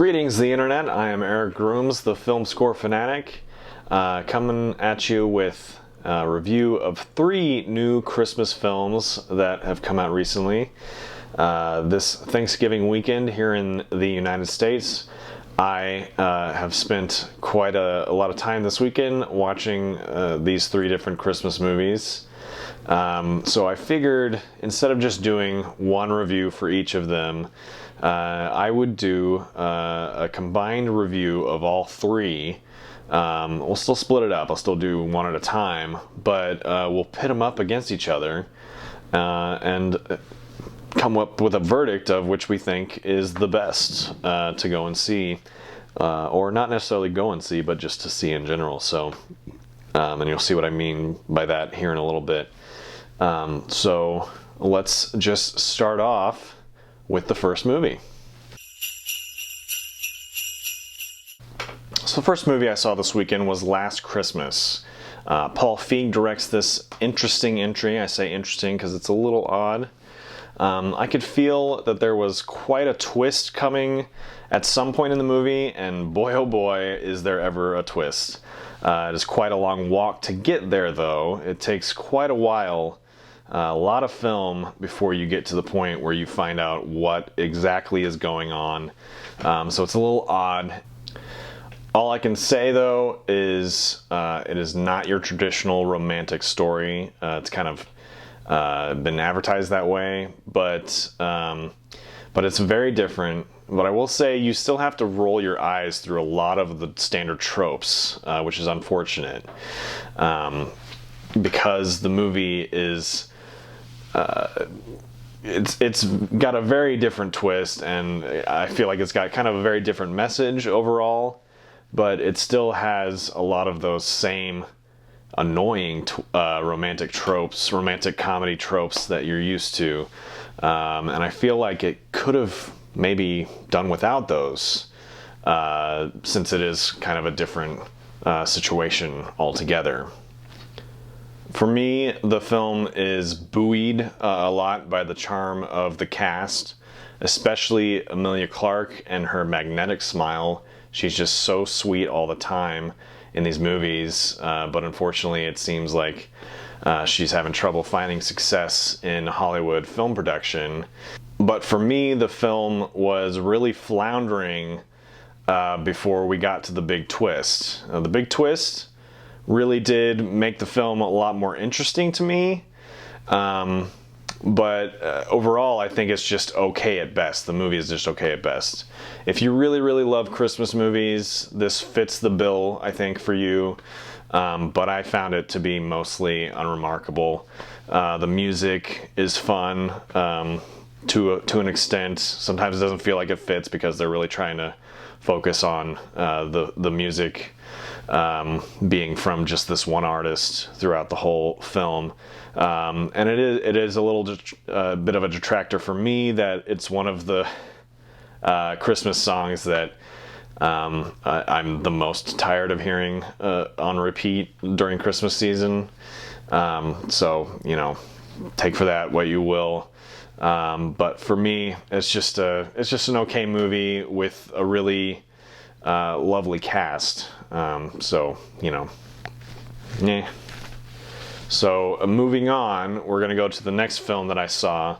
Greetings, the internet. I am Eric Grooms, the film score fanatic, coming at you with a review of 3 new Christmas films that have come out recently. This Thanksgiving weekend here in the United States, I have spent quite a lot of time this weekend watching these 3 different Christmas movies. So I figured instead of just doing one review for each of them, I would do a combined review of all 3. We'll still split it up. I'll still do one at a time, but we'll pit them up against each other and come up with a verdict of which we think is the best to go and see, or not necessarily go and see, but just to see in general. So, and you'll see what I mean by that here in a little bit. So let's just start off with the first movie. So the first movie I saw this weekend was Last Christmas. Paul Feig directs this interesting entry. I say interesting because it's a little odd. I could feel that there was quite a twist coming at some point in the movie, and boy oh boy is there ever a twist. It is quite a long walk to get there, though. It takes quite a while, a lot of film, before you get to the point where you find out what exactly is going on. So it's a little odd. All I can say, though, is it is not your traditional romantic story. It's kind of been advertised that way, but it's very different. But I will say you still have to roll your eyes through a lot of the standard tropes, which is unfortunate, because the movie is it's got a very different twist, and I feel like it's got kind of a very different message overall, but it still has a lot of those same annoying romantic tropes, romantic comedy tropes that you're used to, and I feel like it could have maybe done without those, since it is kind of a different situation altogether. For me, the film is buoyed a lot by the charm of the cast, especially Emilia Clarke and her magnetic smile. She's just so sweet all the time in these movies, but unfortunately it seems like she's having trouble finding success in Hollywood film production. But for me, the film was really floundering before we got to the big twist. The big twist really did make the film a lot more interesting to me, but overall I think it's just okay at best. The movie is just okay at best. If you really, really love Christmas movies, this fits the bill, I think, for you, but I found it to be mostly unremarkable. The music is fun to an extent. Sometimes it doesn't feel like it fits because they're really trying to focus on the music being from just this one artist throughout the whole film, and it is a little bit of a detractor for me that it's one of the Christmas songs that I'm the most tired of hearing on repeat during Christmas season. So, you know, take for that what you will. But for me, it's just an okay movie with a really lovely cast. So, you know, yeah. So moving on, we're gonna go to the next film that I saw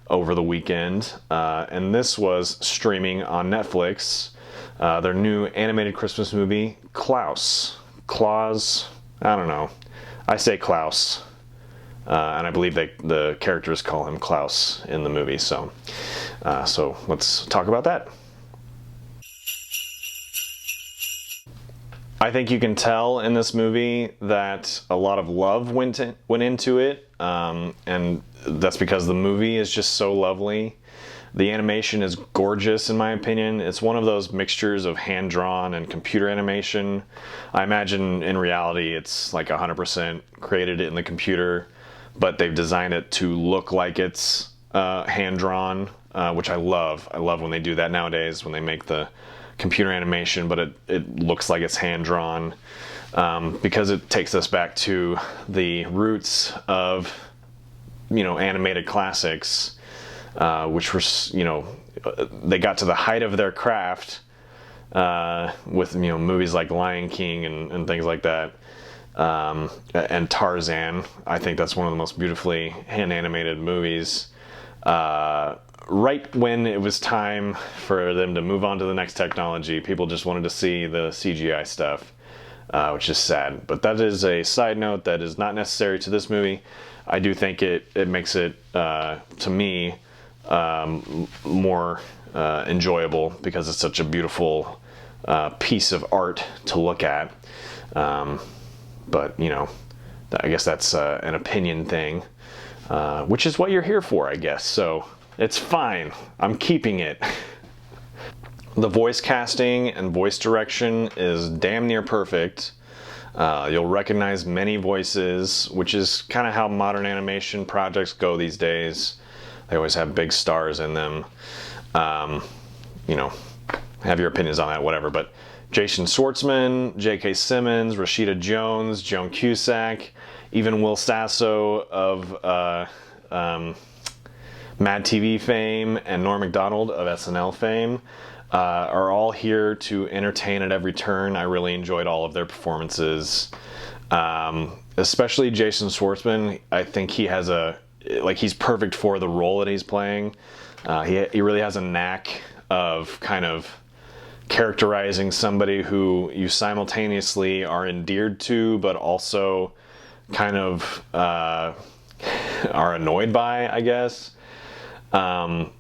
over the weekend, and this was streaming on Netflix. Their new animated Christmas movie, Klaus. I don't know. I say Klaus. And I believe the characters call him Klaus in the movie, so let's talk about that. I think you can tell in this movie that a lot of love went into it, and that's because the movie is just so lovely. The animation is gorgeous, in my opinion. It's one of those mixtures of hand-drawn and computer animation. I imagine in reality it's like 100% created in the computer, but they've designed it to look like it's hand-drawn, which I love. I love when they do that nowadays, when they make the computer animation, but it looks like it's hand-drawn, because it takes us back to the roots of, you know, animated classics, which were, you know, they got to the height of their craft with movies like Lion King and things like that, and Tarzan. I think that's one of the most beautifully hand animated movies. Right when it was time for them to move on to the next technology, people just wanted to see the CGI stuff, which is sad. But that is a side note that is not necessary to this movie. I do think it makes it, to me, more enjoyable because it's such a beautiful piece of art to look at. But I guess that's an opinion thing, which is what you're here for, I guess. So it's fine. I'm keeping it. The voice casting and voice direction is damn near perfect. You'll recognize many voices, which is kind of how modern animation projects go these days. They always have big stars in them. Have your opinions on that, whatever. But Jason Schwartzman, J.K. Simmons, Rashida Jones, Joan Cusack, even Will Sasso of Mad TV fame and Norm Macdonald of SNL fame are all here to entertain at every turn. I really enjoyed all of their performances, especially Jason Schwartzman. I think he has he's perfect for the role that he's playing. He really has a knack of kind of characterizing somebody who you simultaneously are endeared to, but also kind of are annoyed by, I guess. So,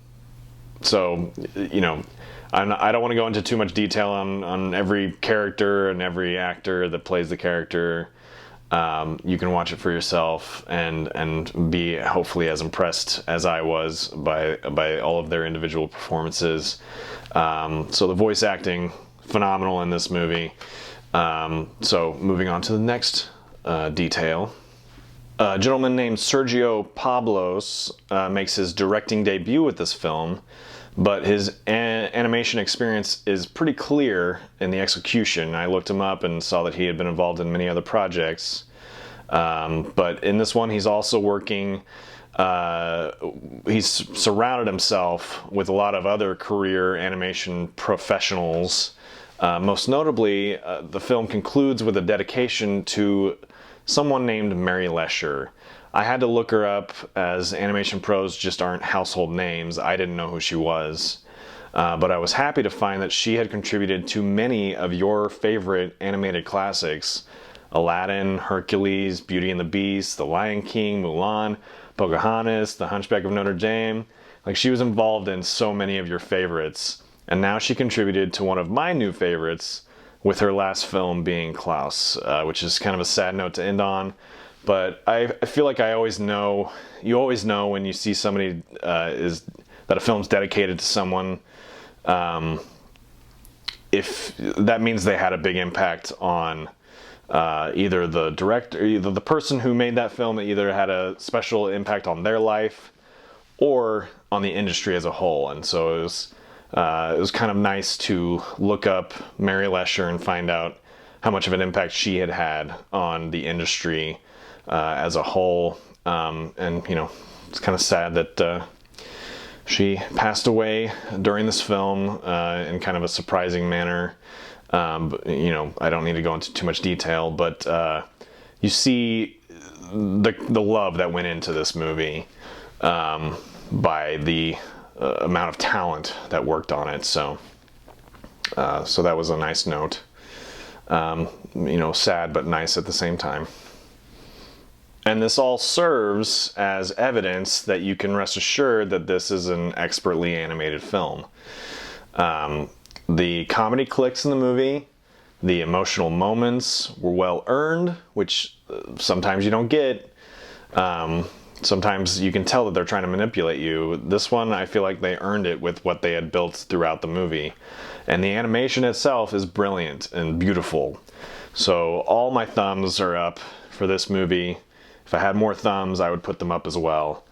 I don't want to go into too much detail on every character and every actor that plays the character. You can watch it for yourself and be hopefully as impressed as I was by all of their individual performances. So the voice acting, phenomenal in this movie. So moving on to the next detail. A gentleman named Sergio Pablos makes his directing debut with this film, but his animation experience is pretty clear in the execution. I looked him up and saw that he had been involved in many other projects. But in this one, he's also working, he's surrounded himself with a lot of other career animation professionals. Most notably, the film concludes with a dedication to someone named Mary Lesher. I had to look her up, as animation pros just aren't household names. I didn't know who she was. But I was happy to find that she had contributed to many of your favorite animated classics: Aladdin, Hercules, Beauty and the Beast, The Lion King, Mulan, Pocahontas, The Hunchback of Notre Dame. She was involved in so many of your favorites. And now she contributed to one of my new favorites, with her last film being Klaus, which is kind of a sad note to end on. But I feel like you always know when you see somebody that a film's dedicated to someone, if that means they had a big impact on either the director, either the person who made that film, either had a special impact on their life or on the industry as a whole. And so it was kind of nice to look up Mary Lesher and find out how much of an impact she had had on the industry as a whole. And it's kind of sad that she passed away during this film in kind of a surprising manner. But, I don't need to go into too much detail, but you see the love that went into this movie by the amount of talent that worked on it. So that was a nice note. Sad but nice at the same time. And this all serves as evidence that you can rest assured that this is an expertly animated film. The comedy clicks in the movie, the emotional moments were well earned, which sometimes you don't get. Sometimes you can tell that they're trying to manipulate you. This one, I feel like they earned it with what they had built throughout the movie. And the animation itself is brilliant and beautiful. So all my thumbs are up for this movie. If I had more thumbs, I would put them up as well.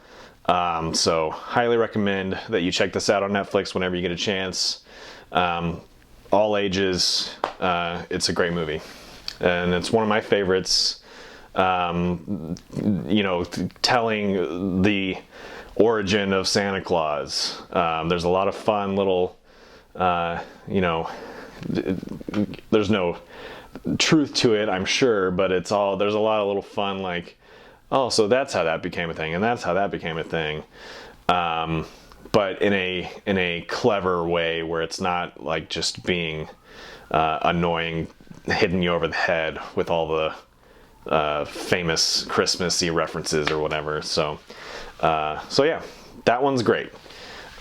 So highly recommend that you check this out on Netflix whenever you get a chance. All ages, it's a great movie. And it's one of my favorites. Telling the origin of Santa Claus. There's a lot of fun little, there's no truth to it, I'm sure, but there's a lot of little fun, like, oh, so that's how that became a thing, and that's how that became a thing. But in a clever way where it's not like just being annoying, hitting you over the head with all the famous Christmassy references or whatever. So yeah, that one's great.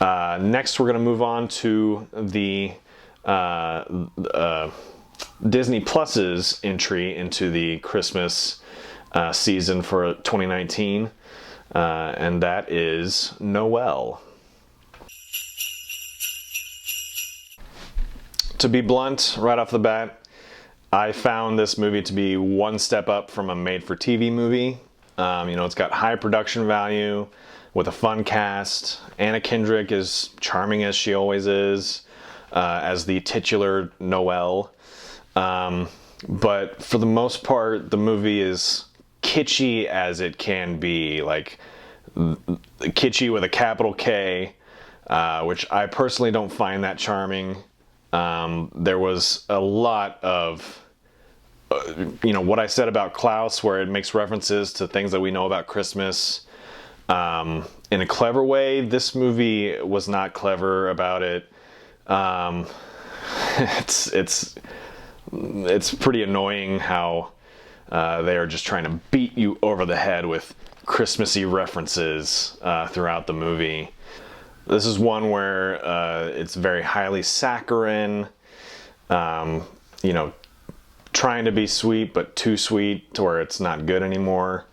Next, we're gonna move on to the Disney Plus's entry into the Christmas season for 2019, and that is Noelle. To be blunt, right off the bat, I found this movie to be one step up from a made-for-TV movie. It's got high production value with a fun cast. Anna Kendrick is charming as she always is, as the titular Noelle. But for the most part, the movie is kitschy as it can be, like kitschy with a capital K, which I personally don't find that charming. There was a lot of, what I said about Klaus, where it makes references to things that we know about Christmas in a clever way. This movie was not clever about it. It's pretty annoying how they are just trying to beat you over the head with Christmassy references throughout the movie. This is one where it's very highly saccharine, trying to be sweet but too sweet to where it's not good anymore.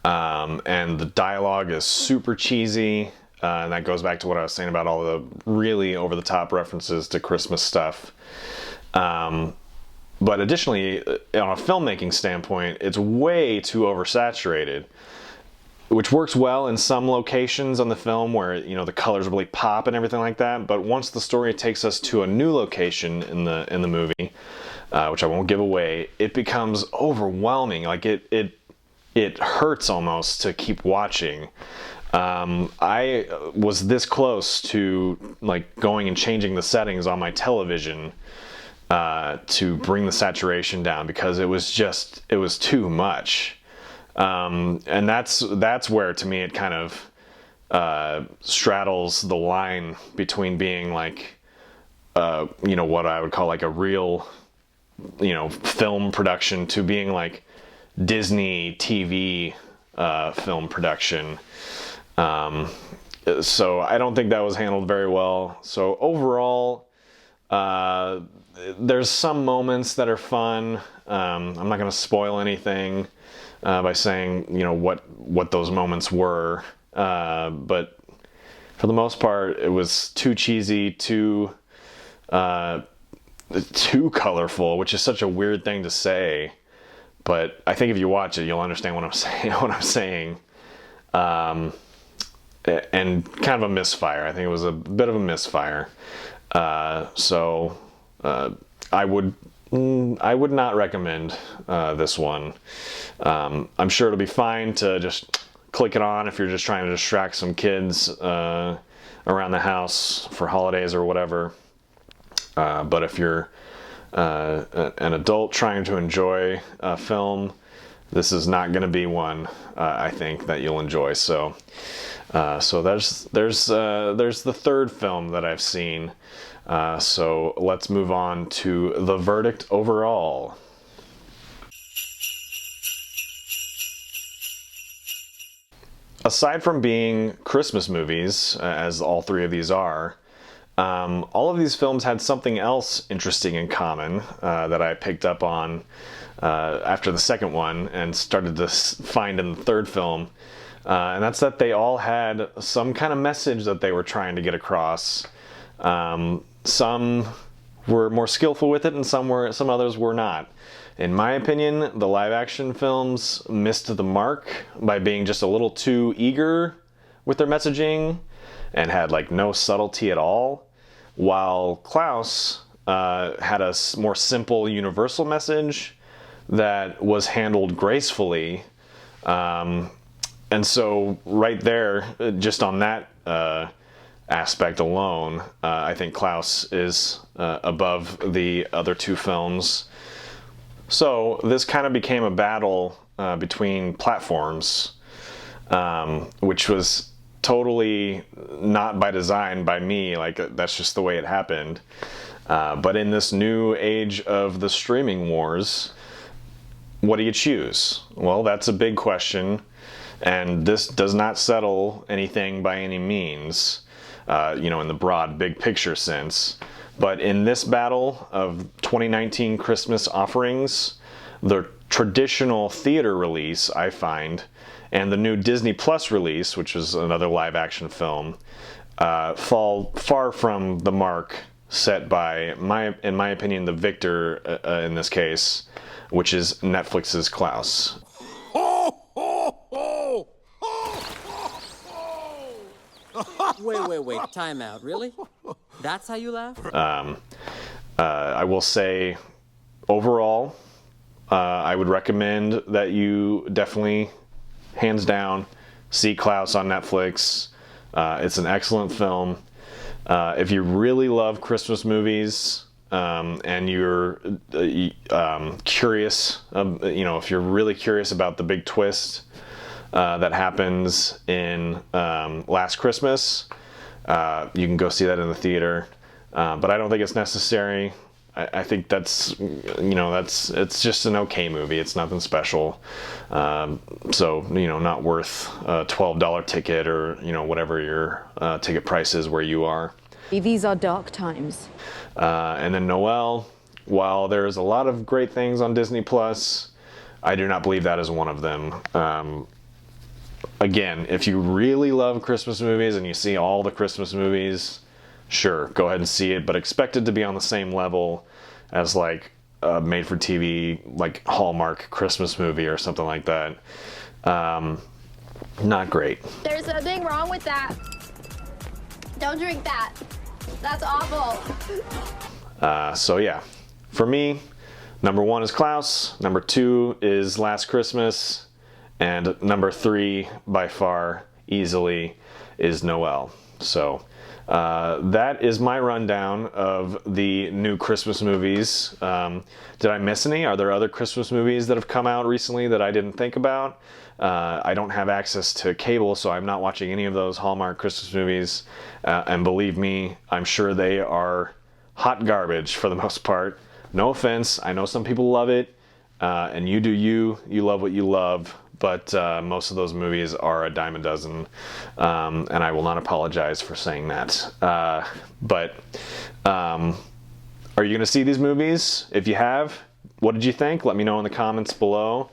And the dialogue is super cheesy, and that goes back to what I was saying about all the really over-the-top references to Christmas stuff. But additionally, on a filmmaking standpoint, it's way too oversaturated, which works well in some locations on the film where, the colors really pop and everything like that. But once the story takes us to a new location in the movie, which I won't give away, it becomes overwhelming. Like it hurts almost to keep watching. I was this close to like going and changing the settings on my television to bring the saturation down, because it was too much. And that's where, to me, it kind of straddles the line between being like, what I would call like a real, film production to being like Disney TV film production. So I don't think that was handled very well. So overall, there's some moments that are fun. I'm not going to spoil anything by saying, what those moments were. But for the most part, it was too cheesy, too colorful, which is such a weird thing to say. But I think if you watch it, you'll understand what I'm saying. And kind of a misfire. I think it was a bit of a misfire. So I would not recommend this one. I'm sure it'll be fine to just click it on if you're just trying to distract some kids around the house for holidays or whatever. But if you're an adult trying to enjoy a film, this is not going to be one I think that you'll enjoy. So there's the third film that I've seen. So let's move on to the verdict overall. Aside from being Christmas movies, as all three of these are, all of these films had something else interesting in common that I picked up on after the second one and started to find in the third film. And that's that they all had some kind of message that they were trying to get across. Some were more skillful with it, and some others were not. In my opinion, the live-action films missed the mark by being just a little too eager with their messaging and had like no subtlety at all, while Klaus had a more simple, universal message that was handled gracefully. And so right there, just on that aspect alone, I think Klaus is above the other two films. So this kind of became a battle between platforms, which was totally not by design by me. Like, that's just the way it happened. But in this new age of the streaming wars, what do you choose? Well, that's a big question, and this does not settle anything by any means, in the broad, big picture sense. But in this battle of 2019 Christmas offerings, the traditional theater release, I find, and the new Disney Plus release, which is another live-action film, fall far from the mark set by, in my opinion, the victor in this case, which is Netflix's Klaus. Wait, time out, really? That's how you laugh? I will say, overall, I would recommend that you definitely, hands down, see Klaus on Netflix. It's an excellent film. If you really love Christmas movies, and you're curious, if you're really curious about the big twist that happens in Last Christmas, you can go see that in the theater. But I don't think it's necessary. I think it's just an okay movie. It's nothing special. So, not worth a $12 ticket or, whatever your ticket price is where you are. These are dark times. And then Noelle, while there's a lot of great things on Disney Plus, I do not believe that is one of them. Again, if you really love Christmas movies and you see all the Christmas movies, sure, go ahead and see it, but expect it to be on the same level as like a made-for-TV, like Hallmark Christmas movie or something like that. Not great. There's nothing wrong with that. Don't drink that. That's awful. So yeah, for me, number 1 is Klaus, number 2 is Last Christmas, and number 3, by far, easily, is Noelle. So that is my rundown of the new Christmas movies. Did I miss any? Are there other Christmas movies that have come out recently that I didn't think about? I don't have access to cable, so I'm not watching any of those Hallmark Christmas movies. And believe me, I'm sure they are hot garbage for the most part. No offense, I know some people love it, and you do you love what you love, but most of those movies are a dime a dozen, and I will not apologize for saying that. But are you going to see these movies? If you have, what did you think? Let me know in the comments below.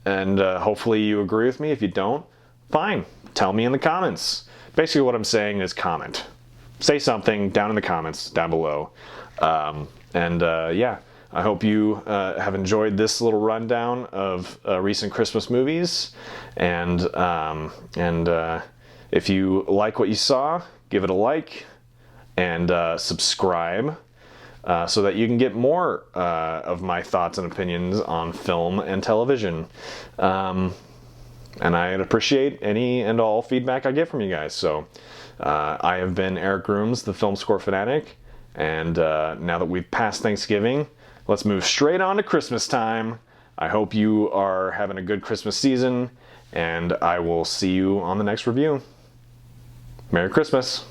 And hopefully you agree with me. If you don't, fine. Tell me in the comments. Basically what I'm saying is comment. Say something down in the comments down below. Yeah, I hope you have enjoyed this little rundown of recent Christmas movies. And if you like what you saw, give it a like and subscribe. So that you can get more of my thoughts and opinions on film and television. And I'd appreciate any and all feedback I get from you guys. So I have been Eric Grooms, the Film Score Fanatic, and now that we've passed Thanksgiving, let's move straight on to Christmas time. I hope you are having a good Christmas season, and I will see you on the next review. Merry Christmas!